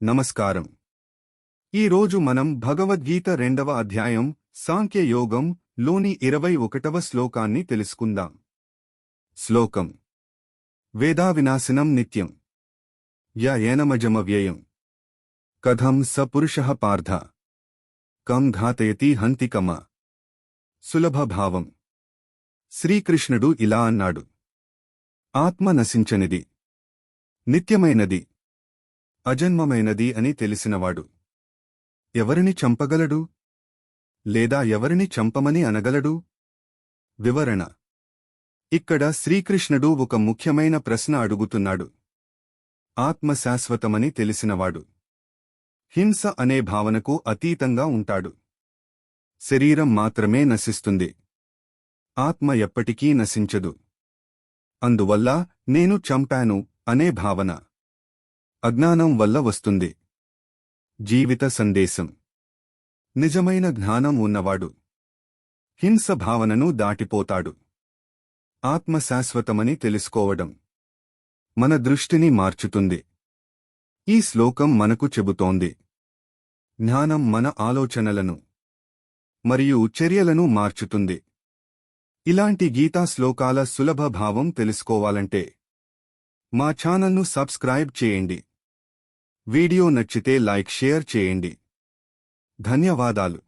నమస్కారం. ఈరోజు మనం భగవద్గీత 2వ అధ్యాయం సాంఖ్యయోగం లోని 21వ శ్లోకాన్ని తెలుసుకుందాం. శ్లోకం: వేదావినాశనం నిత్యం య ఏనమజమవ్యయం కథం స పురుషః పార్థ కం ఘాతయతి హంతి కమ. సులభభావం. శ్రీకృష్ణుడు ఇలా అన్నాడు: ఆత్మ నశించనిది, నిత్యమైనది, అజన్మమైనది అని తెలిసినవాడు ఎవరిని చంపగలడు, లేదా ఎవరిని చంపమని అనగలడు? వివరణ: ఇక్కడ శ్రీకృష్ణుడు ఒక ముఖ్యమైన ప్రశ్న అడుగుతున్నాడు. ఆత్మ శాశ్వతమని తెలిసినవాడు హింస అనే భావనకు అతీతంగా ఉంటాడు. శరీరం మాత్రమే నశిస్తుంది, ఆత్మ ఎప్పటికీ నశించదు. అందువల్ల నేను చంపాను అనే భావన అజ్ఞానం వల్ల వస్తుంది. జీవిత సందేశం: నిజమైన జ్ఞానం ఉన్నవాడు హింస భావనను దాటిపోతాడు. ఆత్మ శాశ్వతమని తెలుసుకోవడం మన దృష్టిని మార్చుతుంది. ఈ శ్లోకం మనకు చెబుతోంది, జ్ఞానం మన ఆలోచనలను మరియు చర్యలను మార్చుతుంది. ఇలాంటి గీతా శ్లోకాల సులభ భావం తెలుసుకోవాలంటే మా ఛానల్ను సబ్స్క్రైబ్ చేయండి. వీడియో నచ్చితే లైక్ షేర్ చేయండి. ధన్యవాదాలు.